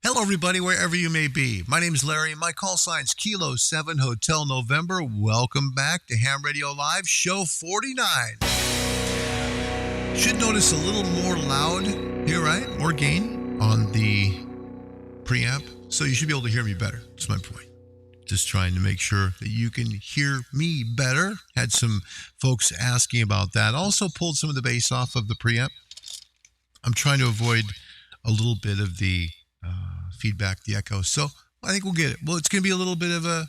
Hello, everybody, wherever you may be. My name is Larry. My call sign's Kilo 7 Hotel November. Welcome back to Ham Radio Live, show 49. Should notice a little more loud here, right? More gain on the preamp. So you should be able to hear me better. That's my point. Just trying to make sure that you can hear me better. Had some folks asking about that. Also pulled some of the bass off of the preamp. I'm trying to avoid a little bit of the feedback, the echo. So I think we'll get it. Well, it's going to be a little bit of a,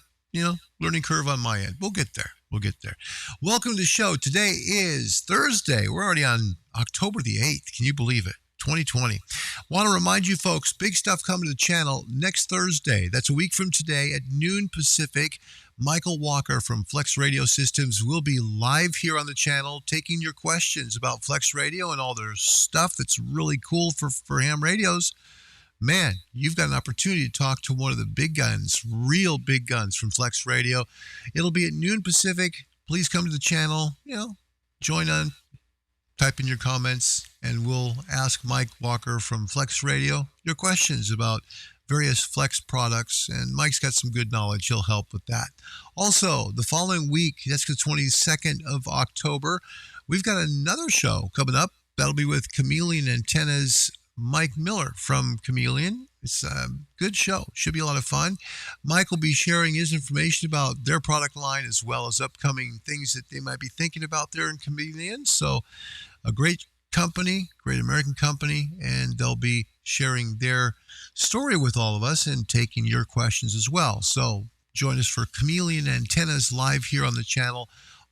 learning curve on my end. We'll get there. Welcome to the show. Today is Thursday. We're already on October the 8th. Can you believe it? 2020. Want to remind you folks, big stuff coming to the channel next Thursday. That's a week from today at noon Pacific. Michael Walker from Flex Radio Systems will be live here on the channel taking your questions about Flex Radio and all their stuff that's really cool for ham radios. Man, you've got an opportunity to talk to one of the big guns, real big guns from Flex Radio. It'll be at noon Pacific. Please come to the channel, join on, type in your comments, and we'll ask Mike Walker from Flex Radio your questions about various Flex products, and Mike's got some good knowledge. He'll help with that. Also, the following week, that's the 22nd of October, we've got another show coming up. That'll be with Chameleon Antennas Mike Miller from Chameleon. It's a good show. Should be a lot of fun. Mike will be sharing his information about their product line as well as upcoming things that they might be thinking about there in Chameleon. So a great company, great American company, and they'll be sharing their story with all of us and taking your questions as well. So join us for Chameleon Antennas live here on the channel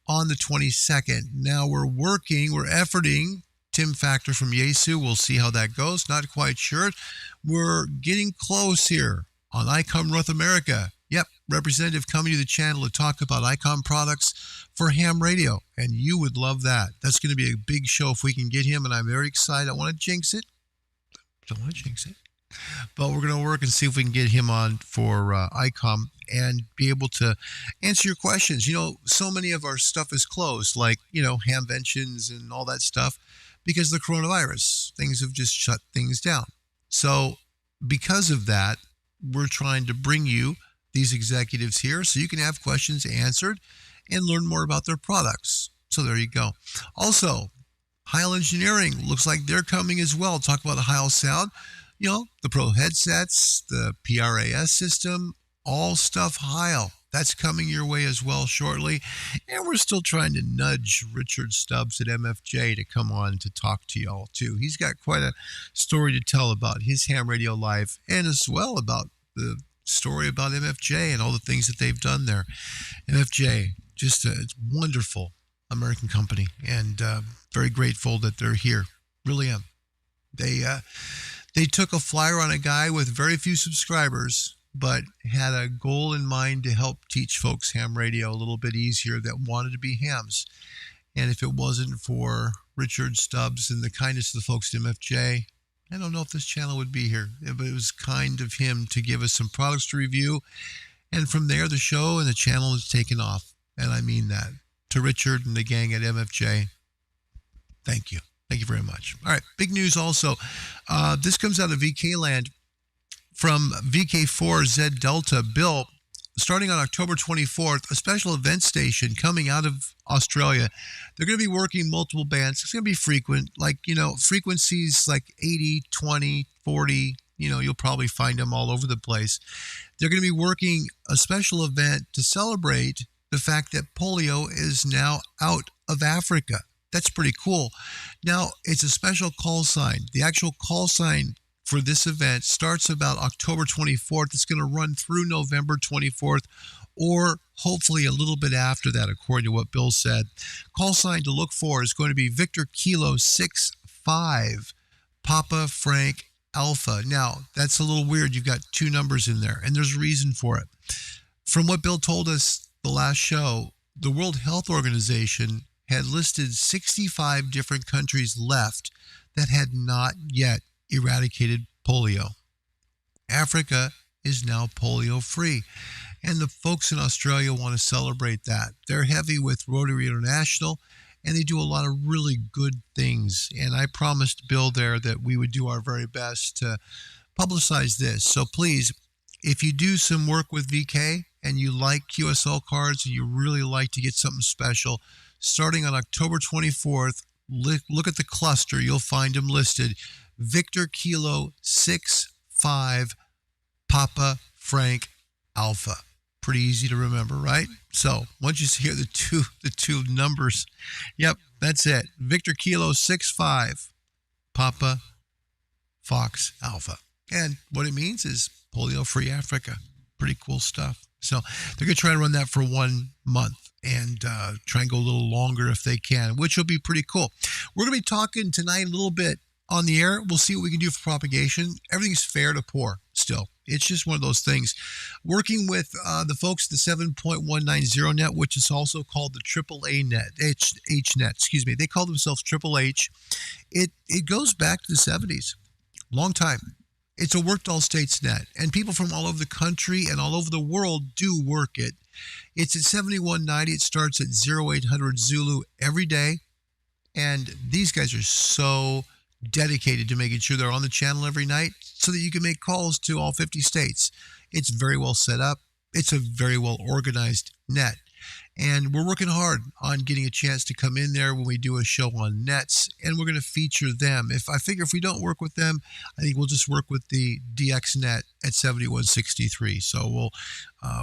on the 22nd. Now we're efforting Tim Factor from Yaesu. We'll see how that goes. Not quite sure. We're getting close here on ICOM North America. Yep, representative coming to the channel to talk about ICOM products for ham radio, and you would love that. That's going to be a big show if we can get him, and I'm very excited. I want to jinx it. Don't want to jinx it. But we're going to work and see if we can get him on for ICOM and be able to answer your questions. So many of our stuff is closed, like, Hamventions and all that stuff, because of the coronavirus. Things have just shut things down. So because of that, we're trying to bring you these executives here so you can have questions answered and learn more about their products. So there you go. Also, Heil Engineering looks like they're coming as well. Talk about the Heil sound, the Pro headsets, the PRAS system, all stuff Heil. That's coming your way as well shortly. And we're still trying to nudge Richard Stubbs at MFJ to come on to talk to y'all too. He's got quite a story to tell about his ham radio life and as well about the story about MFJ and all the things that they've done there. MFJ, just a wonderful American company, and very grateful that they're here. Really am. They took a flyer on a guy with very few subscribers, but had a goal in mind to help teach folks ham radio a little bit easier that wanted to be hams. And if it wasn't for Richard Stubbs and the kindness of the folks at MFJ, I don't know if this channel would be here. But it was kind of him to give us some products to review. And from there, the show and the channel has taken off. And I mean that. To Richard and the gang at MFJ, thank you. Thank you very much. All right, big news also. This comes out of VK land. From VK4Z Delta Bill, starting on October 24th, a special event station coming out of Australia. They're going to be working multiple bands. It's going to be frequent, frequencies like 80, 20, 40. You'll probably find them all over the place. They're going to be working a special event to celebrate the fact that polio is now out of Africa. That's pretty cool. Now, it's a special call sign. The actual call sign for this event starts about October 24th. It's going to run through November 24th, or hopefully a little bit after that, according to what Bill said. Call sign to look for is going to be Victor Kilo 65 Papa Frank Alpha. Now, that's a little weird. You've got two numbers in there, and there's a reason for it. From what Bill told us the last show, the World Health Organization had listed 65 different countries left that had not yet eradicated polio. Africa is now polio free, and the folks in Australia want to celebrate that. They're heavy with Rotary International, and they do a lot of really good things. And I promised Bill there that we would do our very best to publicize this. So please, if you do some work with VK and you like QSL cards and you really like to get something special, starting on October 24th, look at the cluster. You'll find them listed. Victor Kilo 65 Papa Frank Alpha. Pretty easy to remember, right? So once you hear the two numbers, yep, that's it. Victor Kilo 65 Papa Fox Alpha. And what it means is polio-free Africa. Pretty cool stuff. So they're going to try to run that for 1 month and try and go a little longer if they can, which will be pretty cool. We're going to be talking tonight a little bit on the air. We'll see what we can do for propagation. Everything's fair to poor still. It's just one of those things. Working with the folks at the 7.190 net, which is also called the AAA net, HNet, excuse me. They call themselves Triple H. It goes back to the 70s. Long time. It's a worked all states net, and people from all over the country and all over the world do work it. It's at 7190. It starts at 0800 Zulu every day, and these guys are so dedicated to making sure they're on the channel every night so that you can make calls to all 50 states. It's very well set up. It's a very well organized net. And we're working hard on getting a chance to come in there when we do a show on nets, and we're going to feature them. If we don't work with them, I think we'll just work with the DX net at 7163. So we'll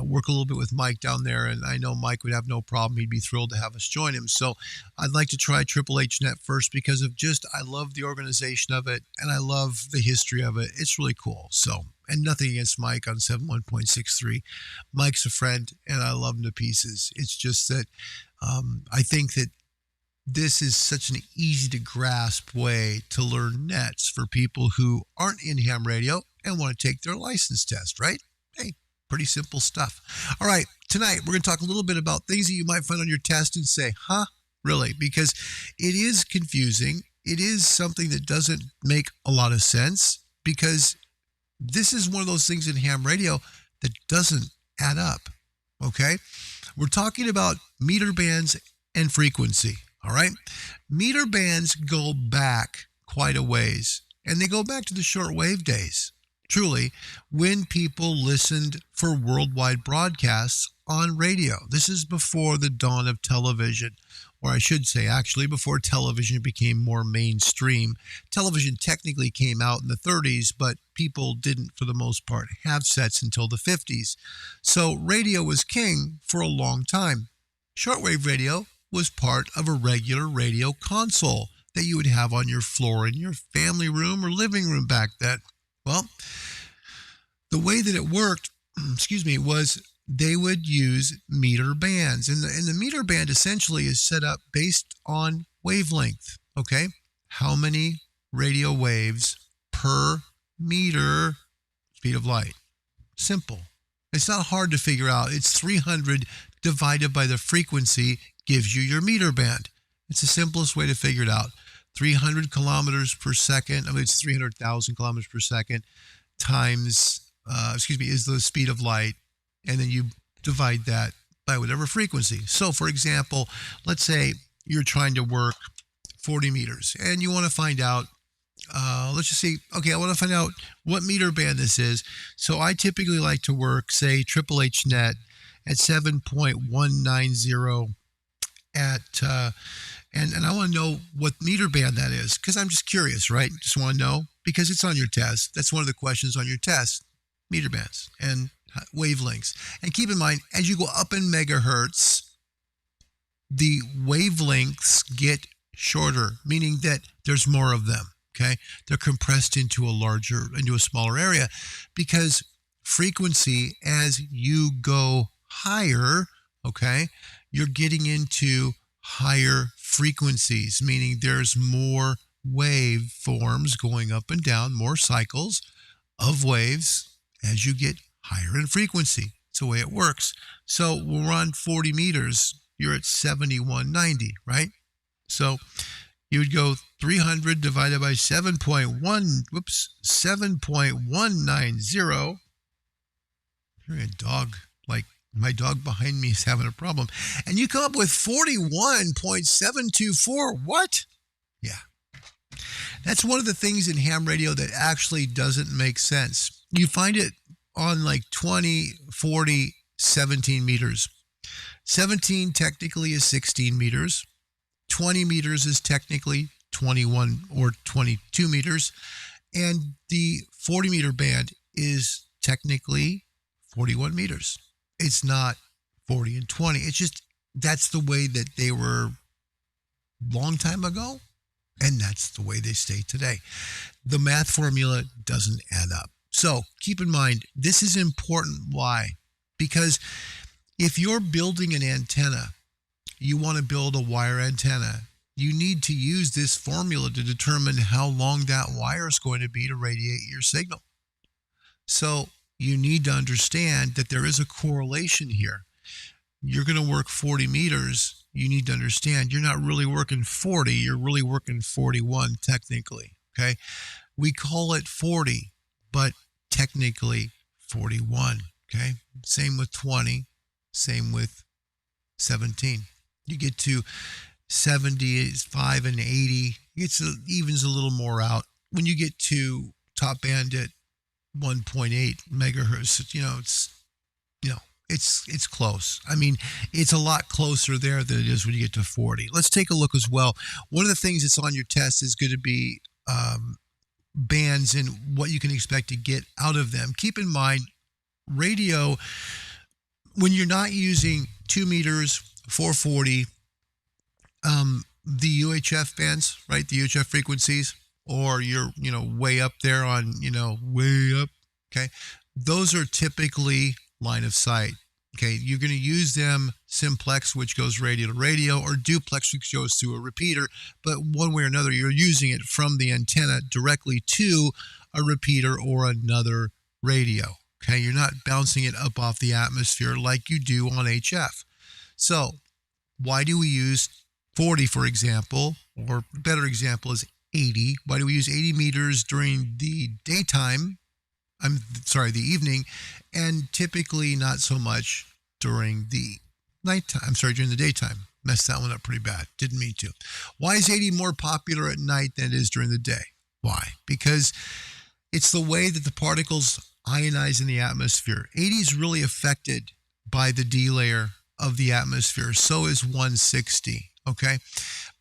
work a little bit with Mike down there, and I know Mike would have no problem. He'd be thrilled to have us join him. So I'd like to try Triple H net first because of I love the organization of it, and I love the history of it. It's really cool. So, and nothing against Mike on 71.63. Mike's a friend, and I love him to pieces. It's just that I think that this is such an easy to grasp way to learn nets for people who aren't in ham radio and want to take their license test, right? Hey, pretty simple stuff. All right, tonight we're going to talk a little bit about things that you might find on your test and say, huh? Really? Because it is confusing. It is something that doesn't make a lot of sense because this is one of those things in ham radio that doesn't add up, okay? We're talking about meter bands and frequency, all right? Meter bands go back quite a ways, and they go back to the shortwave days, truly, when people listened for worldwide broadcasts on radio. This is before the dawn of television, or I should say, actually, before television became more mainstream. Television technically came out in the 30s, but people didn't, for the most part, have sets until the 50s. So radio was king for a long time. Shortwave radio was part of a regular radio console that you would have on your floor in your family room or living room back then. Well, the way that it worked, was they would use meter bands. And the meter band essentially is set up based on wavelength, okay? How many radio waves per meter speed of light? Simple. It's not hard to figure out. It's 300 divided by the frequency gives you your meter band. It's the simplest way to figure it out. 300 kilometers per second, it's 300,000 kilometers per second times, is the speed of light. And then you divide that by whatever frequency. So, for example, let's say you're trying to work 40 meters and you want to find out, let's just see, okay, I want to find out what meter band this is. So I typically like to work, say, Triple H net at 7.190 and I want to know what meter band that is because I'm just curious, right? Just want to know because it's on your test. That's one of the questions on your test, meter bands and wavelengths. And keep in mind, as you go up in megahertz, the wavelengths get shorter, meaning that there's more of them, okay? They're compressed into a smaller area because frequency, as you go higher, okay, you're getting into higher frequencies, meaning there's more waveforms going up and down, more cycles of waves as you get higher in frequency. It's the way it works. So when we're on 40 meters, you're at 7190, right? So you would go 300 divided by 7.190. Hearing a dog, like my dog behind me is having a problem. And you come up with 41.724. What? Yeah. That's one of the things in ham radio that actually doesn't make sense. You find it on like 20, 40, 17 meters. 17 technically is 16 meters. 20 meters is technically 21 or 22 meters. And the 40 meter band is technically 41 meters. It's not 40 and 20. It's just that's the way that they were long time ago. And that's the way they stay today. The math formula doesn't add up. So keep in mind, this is important. Why? Because if you're building an antenna, you want to build a wire antenna, you need to use this formula to determine how long that wire is going to be to radiate your signal. So you need to understand that there is a correlation here. You're going to work 40 meters. You need to understand you're not really working 40. You're really working 41 technically. Okay. We call it 40, but technically 41. Okay. Same with 20. Same with 17. You get to 75 and 80. It evens a little more out. When you get to top band at 1.8 megahertz, it's close. I mean, it's a lot closer there than it is when you get to 40. Let's take a look as well. One of the things that's on your test is going to be bands and what you can expect to get out of them. Keep in mind, radio, when you're not using 2 meters, 440, the UHF bands, right? The UHF frequencies, or you're, way up there on, way up. Okay. Those are typically line of sight. Okay, you're going to use them simplex, which goes radio to radio, or duplex, which goes through a repeater. But one way or another, you're using it from the antenna directly to a repeater or another radio. Okay, you're not bouncing it up off the atmosphere like you do on HF. So why do we use 40, for example, or a better example is 80? Why do we use 80 meters during the daytime? The evening, and typically not so much during the nighttime. During the daytime. Messed that one up pretty bad. Didn't mean to. Why is 80 more popular at night than it is during the day? Why? Because it's the way that the particles ionize in the atmosphere. 80 is really affected by the D layer of the atmosphere. So is 160. Okay?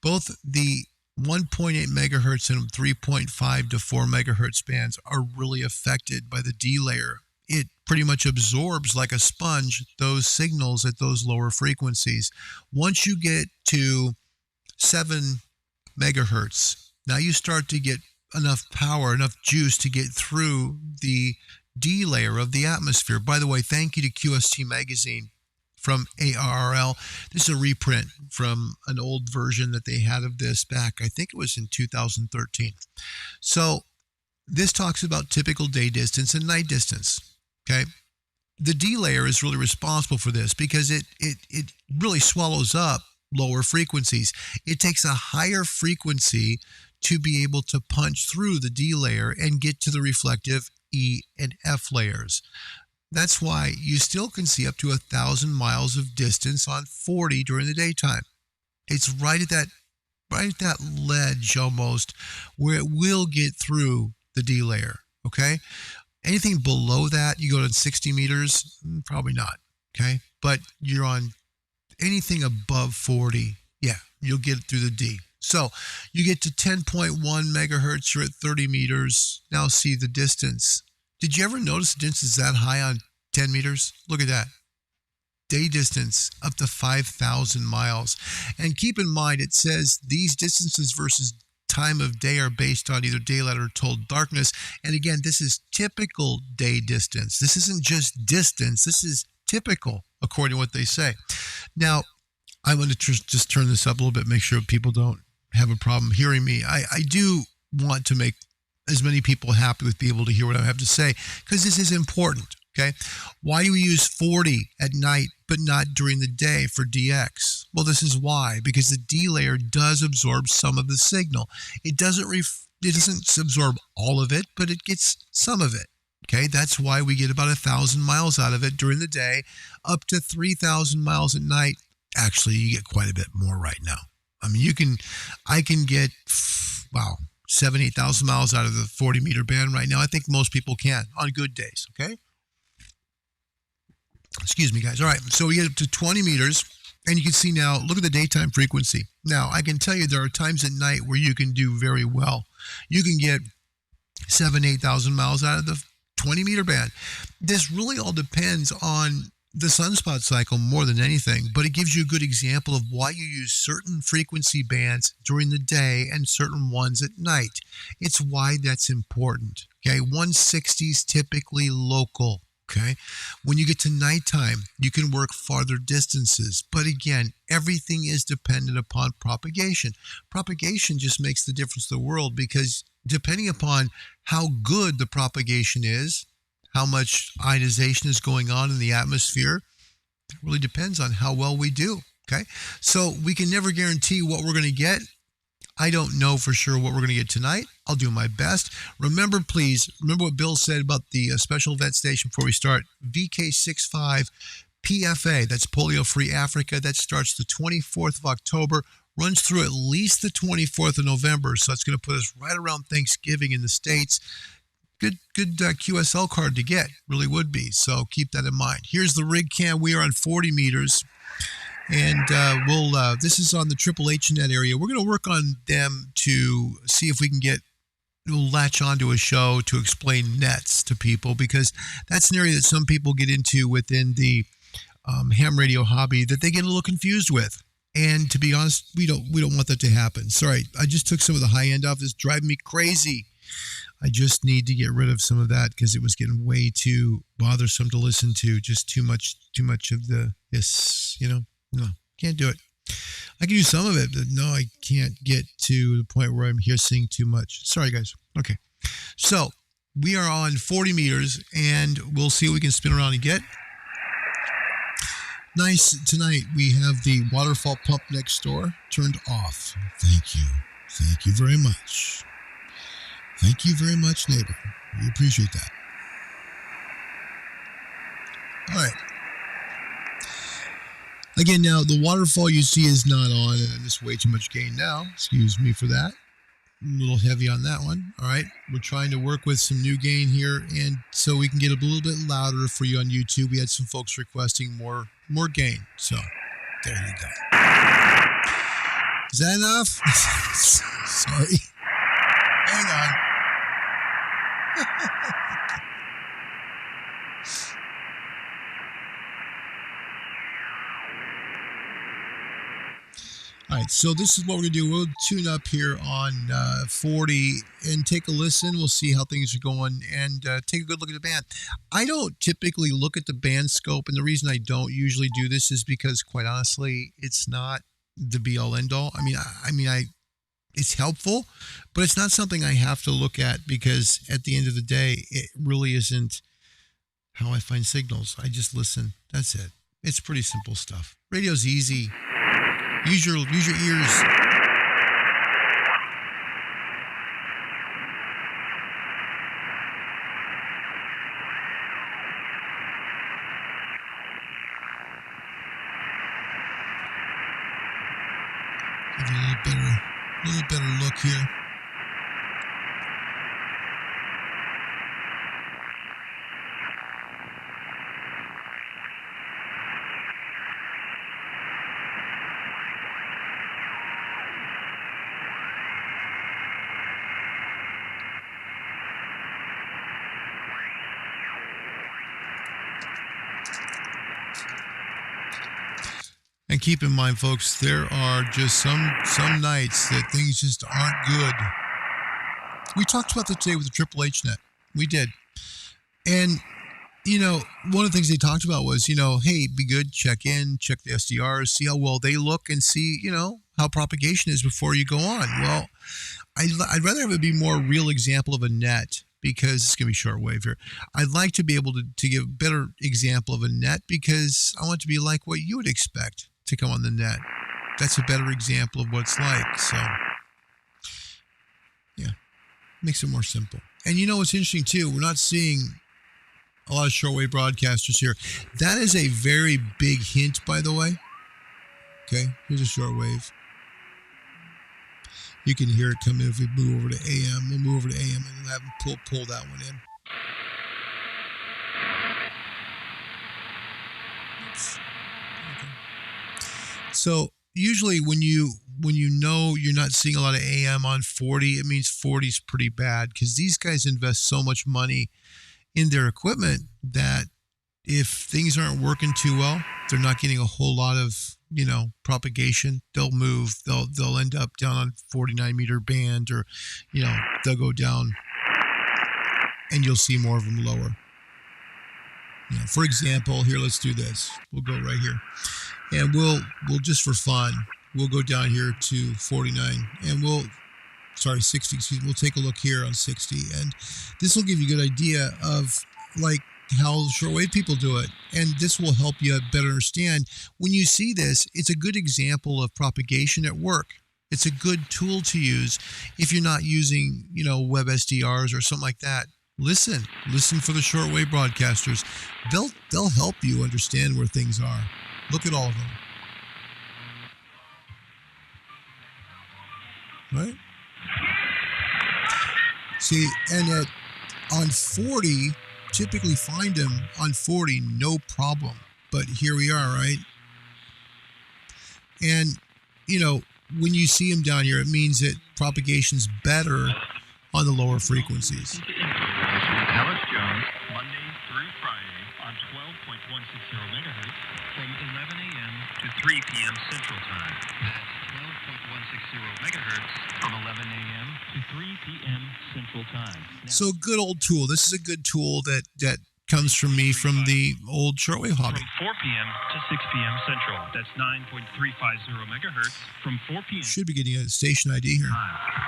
Both the 1.8 megahertz and 3.5 to 4 megahertz bands are really affected by the D layer. It pretty much absorbs like a sponge those signals at those lower frequencies. Once you get to 7 megahertz, now you start to get enough power, enough juice to get through the D layer of the atmosphere. By the way, thank you to QST Magazine from ARRL. This is a reprint from an old version that they had of this back, I think it was in 2013. So this talks about typical day distance and night distance. Okay. The D layer is really responsible for this because it really swallows up lower frequencies. It takes a higher frequency to be able to punch through the D layer and get to the reflective E and F layers. That's why you still can see up to 1,000 miles of distance on 40 during the daytime. It's right at that ledge almost where it will get through the D layer. Okay. Anything below that, you go to 60 meters, probably not. Okay. But you're on anything above 40. Yeah. You'll get it through the D. So you get to 10.1 megahertz. You're at 30 meters. Now see the distance. Did you ever notice the distance is that high on 10 meters? Look at that. Day distance up to 5,000 miles. And keep in mind, it says these distances versus time of day are based on either daylight or total darkness. And again, this is typical day distance. This isn't just distance. This is typical, according to what they say. Now, I want to just turn this up a little bit, make sure people don't have a problem hearing me. I do want to make as many people happy with being able to hear what I have to say, because this is important. Okay. Why do we use 40 at night, but not during the day for DX? Well, this is why, because the D layer does absorb some of the signal. It doesn't absorb all of it, but it gets some of it. Okay. That's why we get about 1,000 miles out of it during the day, up to 3,000 miles at night. Actually, you get quite a bit more right now. I mean, I can get, 8,000 miles out of the 40-meter band right now. I think most people can on good days, okay? Excuse me, guys. All right, so we get up to 20 meters, and you can see now, look at the daytime frequency. Now, I can tell you there are times at night where you can do very well. You can get 8,000 miles out of the 20-meter band. This really all depends on the sunspot cycle more than anything, but it gives you a good example of why you use certain frequency bands during the day and certain ones at night. It's why that's important. Okay, 160 is typically local. Okay, when you get to nighttime, you can work farther distances, but again, everything is dependent upon propagation. Propagation just makes the difference in the world, because depending upon how good the propagation is, how much ionization is going on in the atmosphere, it really depends on how well we do, okay? So we can never guarantee what we're going to get. I don't know for sure what we're going to get tonight. I'll do my best. Remember, please, remember what Bill said about the special vet station before we start. VK65PFA, that's Polio Free Africa. That starts the 24th of October, runs through at least the 24th of November. So it's going to put us right around Thanksgiving in the States. Good QSL card to get, really would be. So keep that in mind. Here's the rig cam. We are on 40 meters. And this is on the Triple H net area. We're going to work on them to see if we can we'll latch onto a show to explain nets to people, because that's an area that some people get into within the ham radio hobby that they get a little confused with. And to be honest, we don't want that to happen. Sorry, I just took some of the high end off. It's driving me crazy. I just need to get rid of some of that because it was getting way too bothersome to listen to. Just too much of this, No, can't do it. I can do some of it, but no, I can't get to the point where I'm hissing too much. Sorry, guys. Okay. So we are on 40 meters, and we'll see what we can spin around and get. Nice. Tonight, we have the waterfall pump next door turned off. Thank you. Thank you very much. Thank you very much, neighbor. We appreciate that. All right. Again, now, the waterfall you see is not on, and it's way too much gain now. Excuse me for that. A little heavy on that one. All right. We're trying to work with some new gain here, and so we can get a little bit louder for you on YouTube. We had some folks requesting more gain. So, there you go. Is that enough? Sorry. Hang on. All right, so this is what we're going to do. We'll tune up here on 40 and take a listen. We'll see how things are going and take a good look at the band. I don't typically look at the band scope, and the reason I don't usually do this is because, quite honestly, it's not the be-all, end-all. I mean, it's helpful, but it's not something I have to look at, because at the end of the day, it really isn't how I find signals. I just listen. That's it. It's pretty simple stuff. Radio's easy. Use your ears. Give you a little better look here. And keep in mind, folks, there are just some nights that things just aren't good. We talked about that today with the Triple H net. We did. And, one of the things they talked about was, hey, be good, check in, check the SDRs, see how well they look, and see, how propagation is before you go on. Well, I'd rather have it be more real example of a net, because it's going to be shortwave here. I'd like to be able to give a better example of a net, because I want it to be like what you would expect to come on the net. That's a better example of what it's like. So, yeah, makes it more simple. And what's interesting too, we're not seeing a lot of shortwave broadcasters here. That is a very big hint, by the way. Okay, here's a shortwave. You can hear it come in if we move over to AM. We'll move over to AM and have them pull that one in. Oops. Okay. So usually when you know you're not seeing a lot of AM on 40, it means 40 is pretty bad, because these guys invest so much money in their equipment that if things aren't working too well, they're not getting a whole lot of, propagation, they'll move. They'll end up down on 49 meter band, or, they'll go down and you'll see more of them lower. For example, here, let's do this. We'll go right here. And we'll just for fun, we'll go down here to 49 and 60, excuse me. We'll take a look here on 60, and this will give you a good idea of like how shortwave people do it. And this will help you better understand. When you see this, it's a good example of propagation at work. It's a good tool to use if you're not using, web SDRs or something like that. Listen for the shortwave broadcasters. They'll help you understand where things are. Look at all of them. Right? See, and on 40, typically find them on 40, no problem. But here we are, right? And, when you see them down here, it means that propagation's better on the lower frequencies. Alex Jones, Monday through Friday on 12.160 megahertz from 11 a.m. to 3 p.m. Central Time. That's 12.160 megahertz from 11 a.m. to 3 p.m. Central Time. So good old tool. This is a good tool that comes from me from the old shortwave hobby. From 4 p.m. to 6 p.m. Central. That's 9.350 megahertz from 4 p.m. Should be getting a station ID here.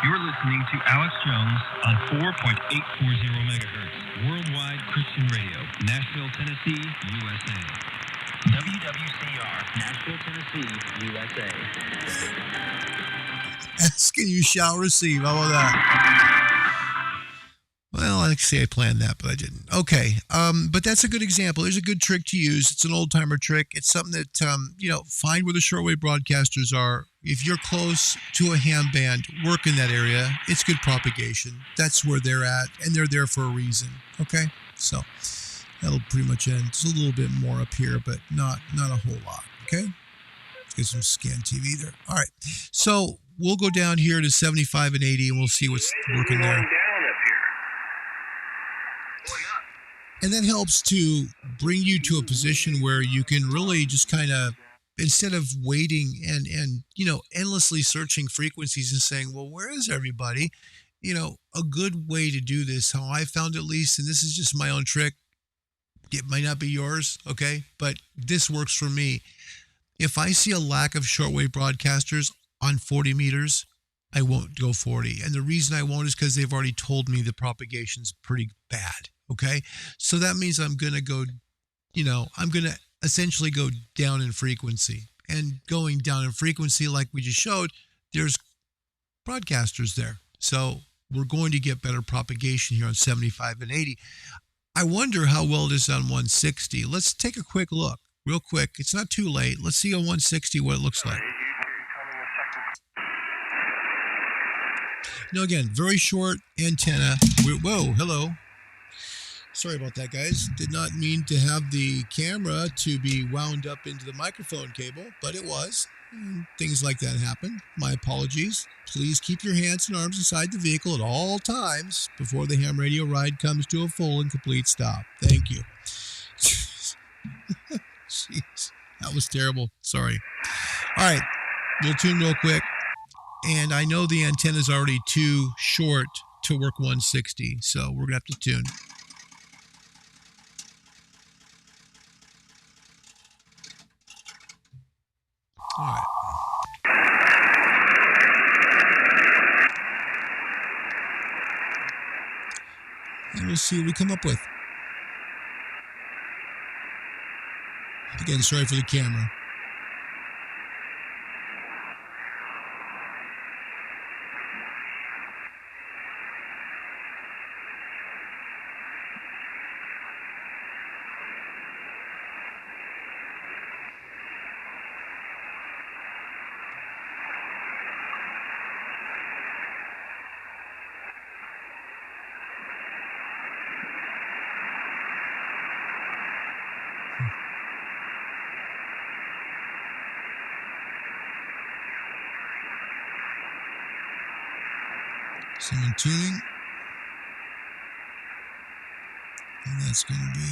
You're listening to Alex Jones on 4.840 megahertz. Worldwide Christian Radio, Nashville, Tennessee, USA. WWCR, Nashville, Tennessee, USA. Ask and you shall receive. How about that? Well, I say I planned that, but I didn't. Okay, but that's a good example. There's a good trick to use. It's an old-timer trick. It's something that, find where the shortwave broadcasters are. If you're close to a ham band, work in that area. It's good propagation. That's where they're at, and they're there for a reason, okay? So that'll pretty much end. It's a little bit more up here, but not a whole lot, okay? Let's get some scan TV there. All right, so we'll go down here to 75 and 80, and we'll see what's working there. And that helps to bring you to a position where you can really just kind of, instead of waiting and endlessly searching frequencies and saying, well, where is everybody? A good way to do this, how I found at least, and this is just my own trick. It might not be yours, okay? But this works for me. If I see a lack of shortwave broadcasters on 40 meters, I won't go 40. And the reason I won't is because they've already told me the propagation's pretty bad. Okay. So that means I'm going to go, I'm going to essentially go down in frequency, and going down in frequency, like we just showed, there's broadcasters there. So we're going to get better propagation here on 75 and 80. I wonder how well it is on 160. Let's take a quick look real quick. It's not too late. Let's see on 160 what it looks like. Now, again, very short antenna. Whoa, hello. Sorry about that, guys. Did not mean to have the camera to be wound up into the microphone cable, but it was. Things like that happen. My apologies. Please keep your hands and arms inside the vehicle at all times before the ham radio ride comes to a full and complete stop. Thank you. Jeez, that was terrible. Sorry. All right, we'll tune real quick. And I know the antenna's already too short to work 160, so we're going to have to tune. All right. And we'll see what we come up with. Again, sorry for the camera. Someone tuning. And that's going to be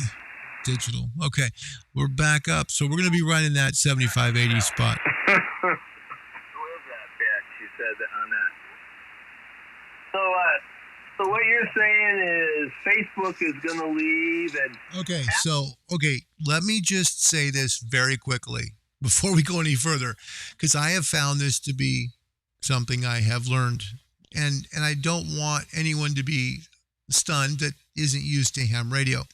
digital. Okay, we're back up. So we're going to be running that 7580 spot. Where's that bitch? You said that on that. So what you're saying is Facebook is going to leave and... Okay, let me just say this very quickly before we go any further, because I have found this to be something I have learned, and I don't want anyone to be stunned that isn't used to ham radio.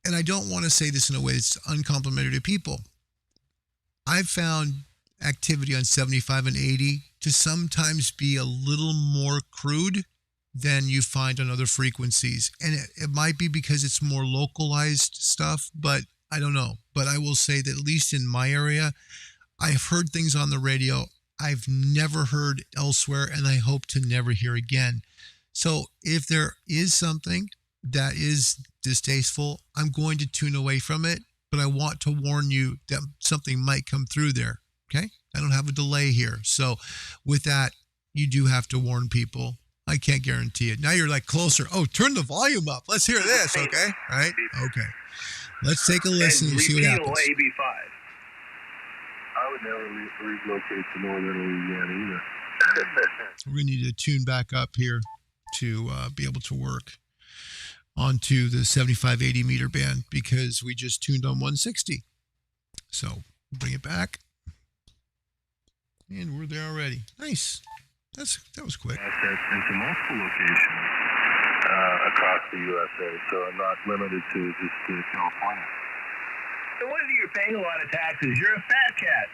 And I don't want to say this in a way that's uncomplimentary to people. I've found activity on 75 and 80 to sometimes be a little more crude than you find on other frequencies. And it might be because it's more localized stuff, but I don't know. But I will say that at least in my area, I've heard things on the radio I've never heard elsewhere, and I hope to never hear again. So if there is something that is distasteful, I'm going to tune away from it, but I want to warn you that something might come through there. Okay? I don't have a delay here. So with that, you do have to warn people. I can't guarantee it. Now you're like closer. Oh, turn the volume up. Let's hear this, okay? All right? Okay. Let's take a listen and see what happens. AB5. I would never relocate to northern Louisiana either. We're going to need to tune back up here to be able to work onto the 7580 meter band because we just tuned on 160. So bring it back. And we're there already. Nice. That was quick. Assets into multiple locations across the USA, so I'm not limited to just California. So what if you're paying a lot of taxes? You're a fat cat.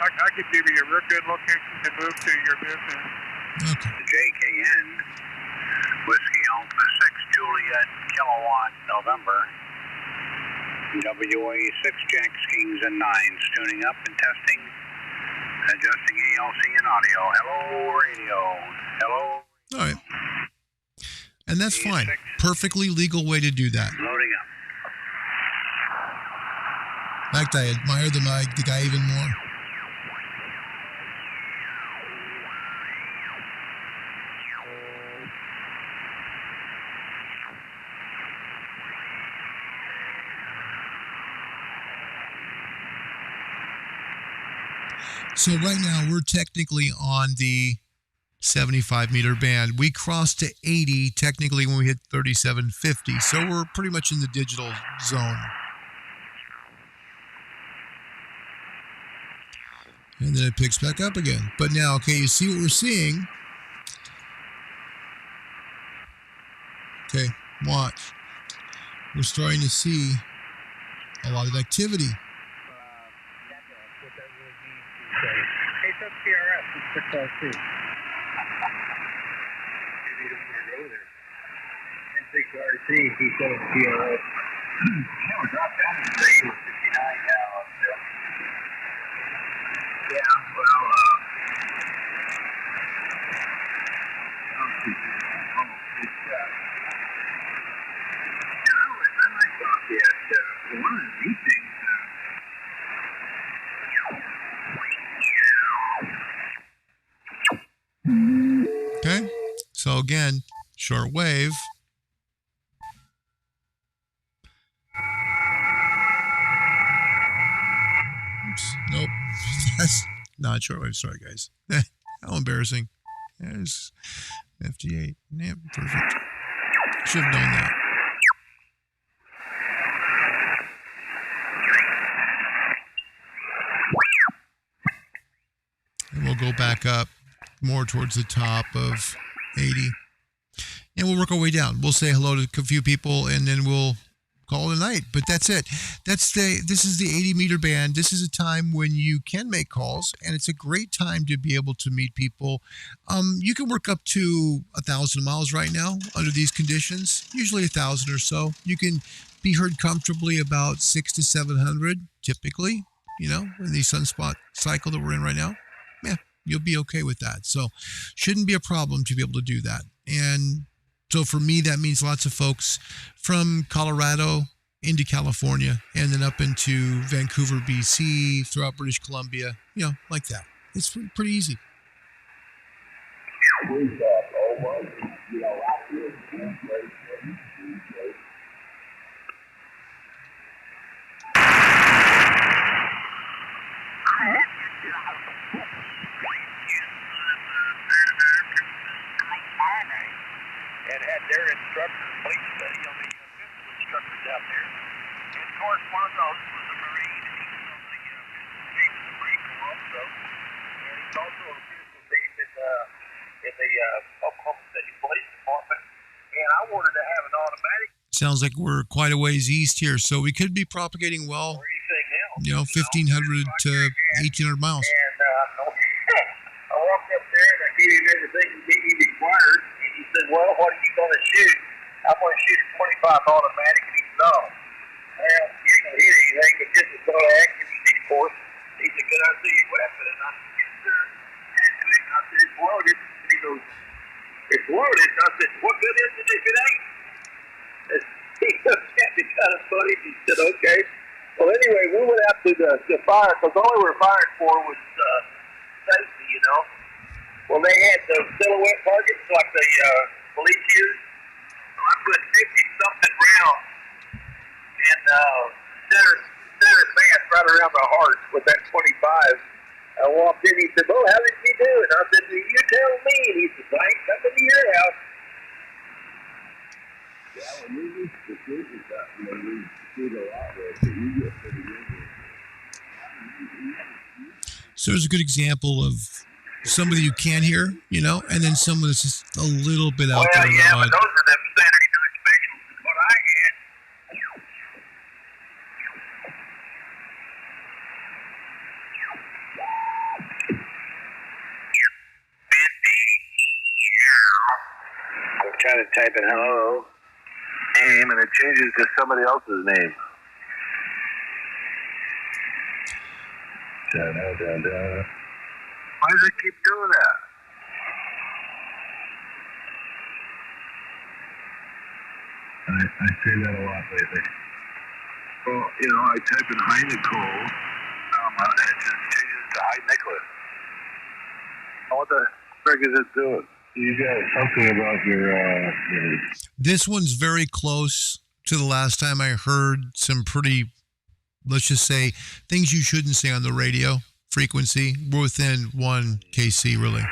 I could give you a real good location to move to your business. Okay. JKN, Whiskey Alpha 6 Juliet Kilowatt November, WA 6 Jacks Kings and 9s, tuning up and testing, adjusting ALC and audio. Hello, radio. Hello. All right. And that's fine. Perfectly legal way to do that. Loading up. In fact, I admire the guy even more. So right now we're technically on the 75 meter band. We crossed to 80 technically when we hit 3750. So we're pretty much in the digital zone. And then it picks back up again. But now, okay, you see what we're seeing. Okay, watch. We're starting to see a lot of activity. It's up PRS, it's 602. Maybe you don't want to go there. And 6RC, he said it's PRS. Yeah, we're dropped down to 59 now. Yeah, well, I might talk yet. One of the neat things. Okay, so again, short wave. Oops, nope, that's not short wave. Sorry, guys. How embarrassing. There's FD8. Yep, perfect. Should have known that. And we'll go back up more towards the top of 80. And we'll work our way down. We'll say hello to a few people and then we'll call it a night. But that's it. This is the 80 meter band. This is a time when you can make calls, and it's a great time to be able to meet people. You can work up to 1,000 miles right now under these conditions, usually 1,000 or so. You can be heard comfortably about 600 to 700, typically, in the sunspot cycle that we're in right now. Yeah, you'll be okay with that. So shouldn't be a problem to be able to do that. And so for me, that means lots of folks from Colorado, into California, and then up into Vancouver, BC, throughout British Columbia, like that. It's pretty easy. And had their instructor, police study on the physical instructors out there. And of course, one of those was a Marine, and he was on the chief of the Marine Corps also. And he's also a physical chief in the Oklahoma City Police Department. And I wanted to have an automatic. Sounds like we're quite a ways east here, so we could be propagating well, or anything else. 1,500 to 1,800 miles. And I walked up there and I gave him everything he required. And he said, well, what are you going to shoot? I'm going to shoot a 25 automatic. And he said, no. Well, you ain't going to hit anything, but just as well accuracy, of course. He said, can I see your weapon? And I said, yes, sir. And I said, it's loaded. And he goes, it's loaded. And I said, what good is it if it ain't? And he looked at me kind of funny. He said, okay. Well, anyway, we went out to the fire, because all we were firing for was safety, Well, they had those silhouette targets like the police use. So I put 50-something rounds in center mass right around the heart with that 25. I walked in, he said, well, how did you do it? I said, you tell me. And he said, I ain't coming to your house. Yeah, well, we used to shoot with that. We shoot a lot with it, but you get pretty good. So there's a good example of somebody you can hear, and then someone that's just a little bit out there. Well, yeah, but those are the Saturday night specials. What I had. I'm trying to type in hello name, and it changes to somebody else's name. Da-da-da-da. Why does it keep doing that? I say that a lot lately. Well, I type in hi Nicole, and it just changes to hi Nicholas. What the frick is it doing? You got something about your This one's very close to the last time I heard some pretty, let's just say, things you shouldn't say on the radio frequency. We're within 1 KC, really.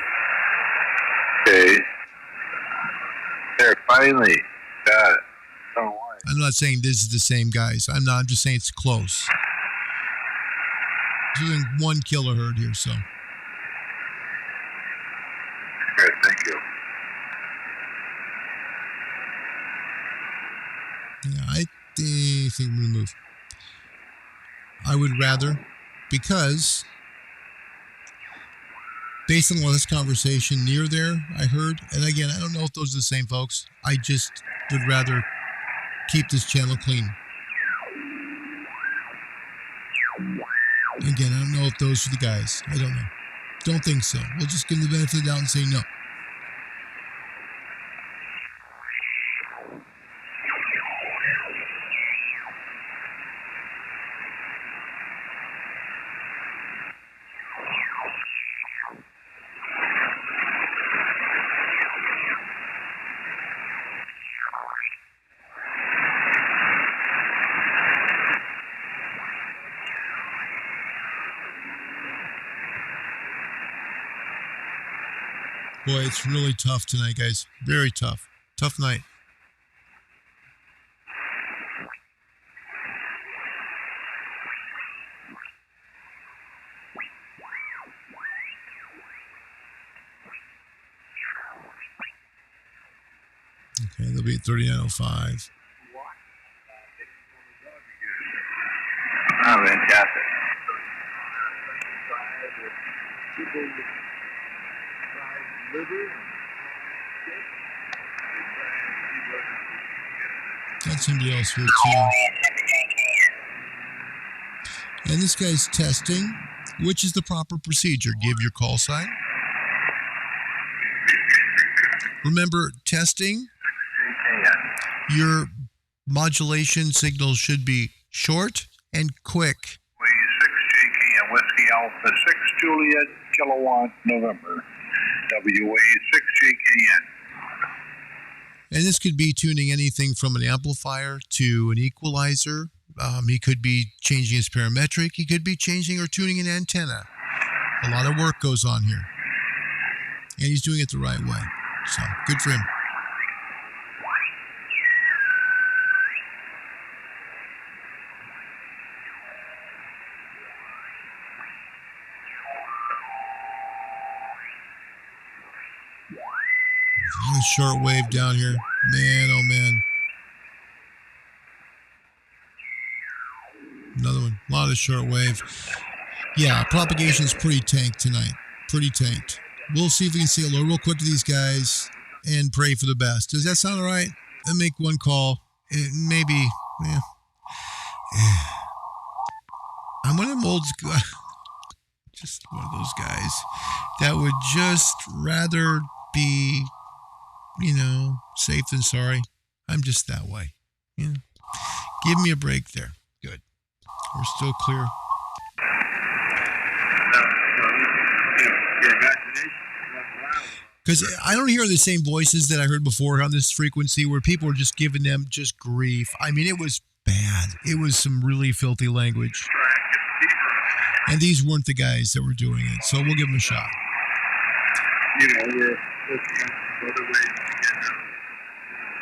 Okay. There, finally. Got it. Don't worry. I'm not saying this is the same guys. I'm just saying it's close. It's within 1 kilohertz here, so. Good, thank you. Yeah, I think I'm going to move. I would rather, because based on this conversation near there, I heard, and again, I don't know if those are the same folks. I just would rather keep this channel clean. Again, I don't know if those are the guys. I don't know. Don't think so. We'll just give them the benefit of the doubt and say no. Boy, it's really tough tonight, guys. Very tough. Tough night. Okay, they'll be at 3905. Oh, fantastic. Got somebody else here too. And this guy's testing. Which is the proper procedure? Give your call sign. Remember, testing, you're modulation signals should be short and quick. WA 6 JKM, Whiskey Alpha 6 Juliet, Kilowatt, November. WA 6 JKN. And this could be tuning anything from an amplifier to an equalizer. He could be changing his parametric. He could be changing or tuning an antenna. A lot of work goes on here. And he's doing it the right way. So, good for him. Oh, short wave down here. Man, oh man. Another one. A lot of short wave. Yeah, propagation's pretty tanked tonight. Pretty tanked. We'll see if we can say hello real quick to these guys and pray for the best. Does that sound all right? And make one call. Maybe. Yeah. I'm one of them old school. Just one of those guys that would just rather be, safe than sorry. I'm just that way. Yeah. Give me a break there. Good. We're still clear. Because I don't hear the same voices that I heard before on this frequency where people were just giving them just grief. I mean, it was bad. It was some really filthy language. And these weren't the guys that were doing it. So we'll give them a shot. We're looking at other ways to get them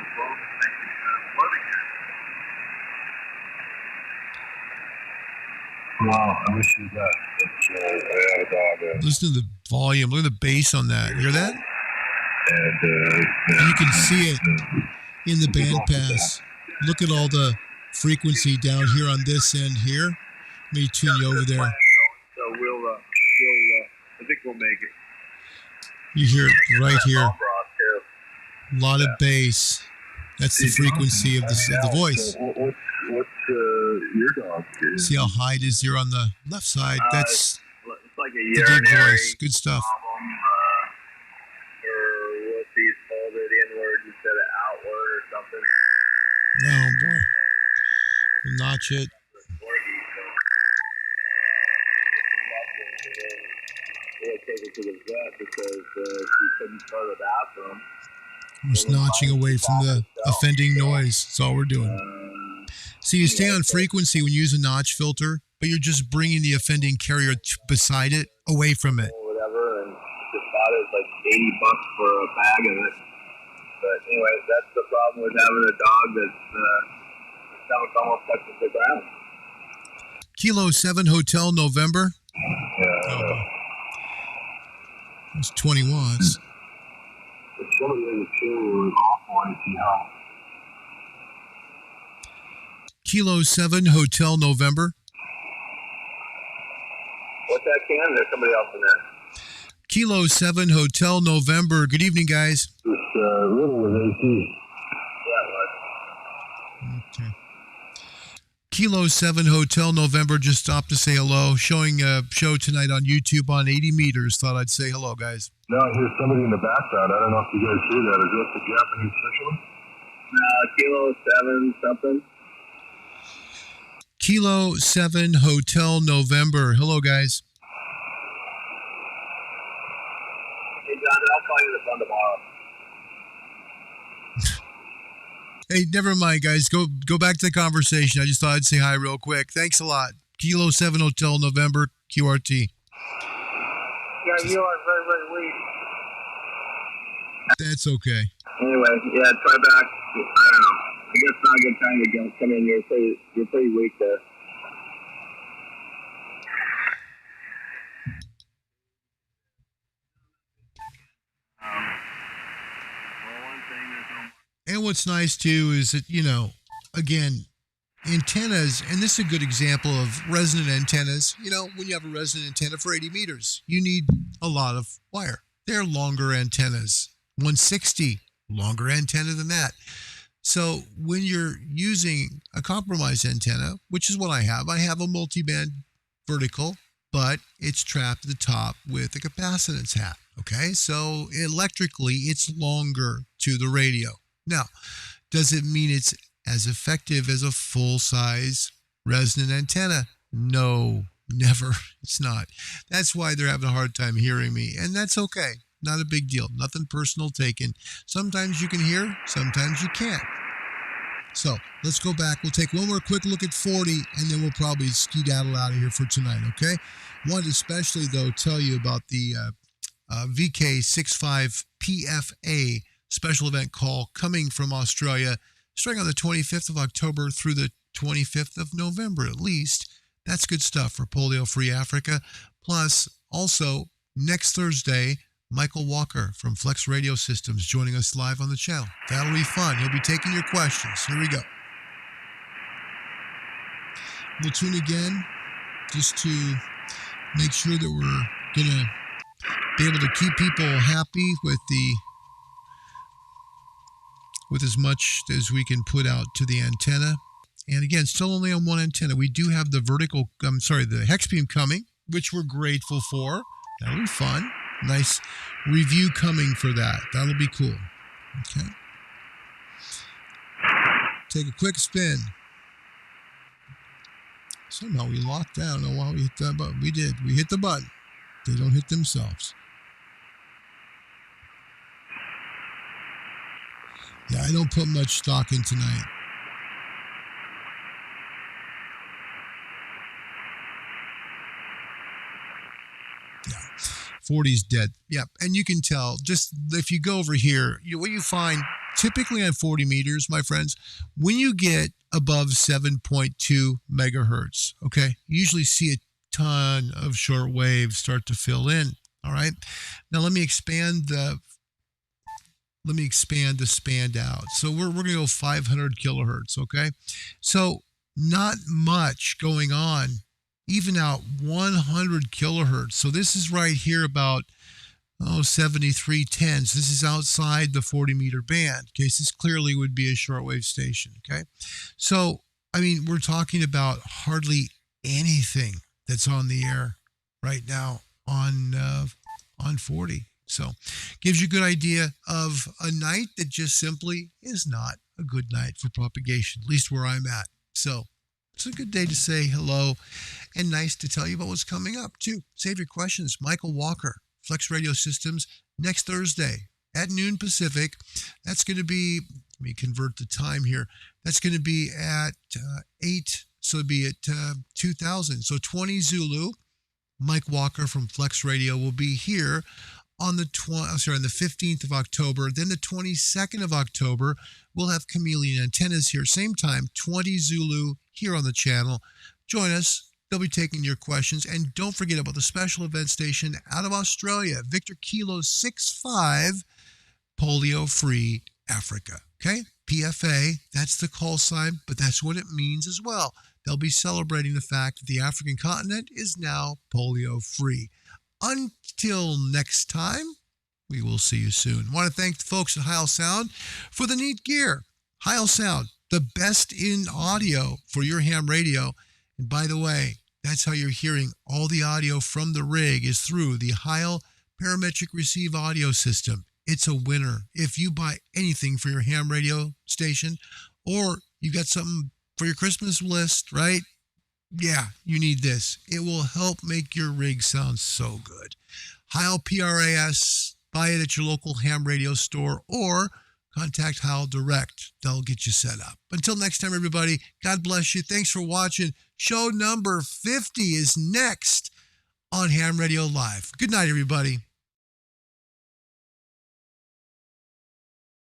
involved in making flood again. Wow, I wish you that. I had a dog. Listen to the volume. Look at the bass on that. You hear that? And you can see it in the band pass. Look at all the frequency down here on this end here. Let me tune you over there. So I think we'll make it. You hear it right here. A lot of bass. That's the frequency of the voice. What's your dog? See how high it is here on the left side? That's It's like a the deep voice. Good stuff. problem, or what these called it inward instead of outward or something. Oh boy. We'll notch it. We'll take it to the vet because she couldn't go to the bathroom. We're snatching away from the offending noise. That's all we're doing. So you stay on frequency when you use a notch filter, but you're just bringing the offending carrier beside it, away from it. Or whatever, and just bought it like $80 for a bag of it. But anyway, that's the problem with having a dog that's stomach almost touches the ground. Kilo 7 Hotel November. Yeah. It's 20 watts. It's some of the other two awful. I see how. Kilo 7 Hotel November. What's that, Ken? There's somebody else in there. Kilo 7 Hotel November. Good evening, guys. This little was AC. Yeah, it was. Okay. Kilo 7 Hotel November just stopped to say hello. Showing a show tonight on YouTube on 80 meters. Thought I'd say hello, guys. Now I hear somebody in the background. I don't know if you guys hear that. Is that the Japanese fisherman? Kilo 7 something. Kilo 7 Hotel November. Hello, guys. Hey, John, I'll call you the phone tomorrow. Hey, never mind, guys. Go back to the conversation. I just thought I'd say hi real quick. Thanks a lot. Kilo 7 Hotel November, QRT. Yeah, you are very, very weak. That's okay. Anyway, yeah, try back. I don't know. I guess not a good time to come in. You're pretty weak there. And what's nice too is that, again, antennas, and this is a good example of resonant antennas. When you have a resonant antenna for 80 meters, you need a lot of wire. They're longer antennas, 160, longer antenna than that. So when you're using a compromised antenna, which is what I have a multiband vertical, but it's trapped at the top with a capacitance hat. Okay, so electrically, it's longer to the radio. Now, does it mean it's as effective as a full-size resonant antenna. No, never. It's not. That's why they're having a hard time hearing me, and that's okay. Not a big deal. Nothing personal taken. Sometimes you can hear, sometimes you can't. So let's go back. We'll take one more quick look at 40, and then we'll probably skedaddle out of here for tonight, okay? Wanted to especially, though, tell you about the VK65PFA special event call coming from Australia, starting on the 25th of October through the 25th of November at least. That's good stuff for polio-free Africa. Plus, also, next Thursday, Michael Walker from Flex Radio Systems joining us live on the channel. That'll be fun. He'll be taking your questions. Here we go. We'll tune again just to make sure that we're going to be able to keep people happy with as much as we can put out to the antenna. And again, still only on one antenna. We do have the hex beam coming, which we're grateful for. That'll be fun. Nice review coming for that. That'll be cool. Okay. Take a quick spin. Somehow we locked down. I don't know why we hit that button. We did. We hit the button. They don't hit themselves. Yeah, I don't put much stock in tonight. Yeah, 40's dead. Yeah, and you can tell, just if you go over here, what you find typically on 40 meters, my friends, when you get above 7.2 megahertz, okay, you usually see a ton of short waves start to fill in, all right? Now let me expand the span out. So we're going to go 500 kilohertz, okay? So not much going on, even out 100 kilohertz. So this is right here about 7310. So this is outside the 40 meter band. Okay, so this clearly would be a shortwave station. Okay, so I mean we're talking about hardly anything that's on the air right now on 40. So gives you a good idea of a night that just simply is not a good night for propagation, at least where I'm at. So it's a good day to say hello and nice to tell you about what's coming up too. Save your questions. Michael Walker, Flex Radio Systems, next Thursday at noon Pacific. That's going to be, let me convert the time here. That's going to be at 8, so it'll be at 2000. So 20 Zulu. Mike Walker from Flex Radio will be here on the 15th of October. Then the 22nd of October, we'll have Chameleon Antennas here. Same time, 20 Zulu here on the channel. Join us. They'll be taking your questions. And don't forget about the special event station out of Australia, Victor Kilo 65, polio-free Africa. Okay? PFA, that's the call sign, but that's what it means as well. They'll be celebrating the fact that the African continent is now polio-free. Until next time, we will see you soon. I want to thank the folks at Heil Sound for the neat gear. Heil Sound, the best in audio for your ham radio. And by the way, that's how you're hearing all the audio from the rig is through the Heil Parametric Receive Audio System. It's a winner. If you buy anything for your ham radio station or you got something for your Christmas list, right? Yeah, you need this. It will help make your rig sound so good. Heil PRAS, buy it at your local ham radio store or contact Heil direct. They'll get you set up. Until next time, everybody, God bless you. Thanks for watching. Show number 50 is next on Ham Radio Live. Good night, everybody.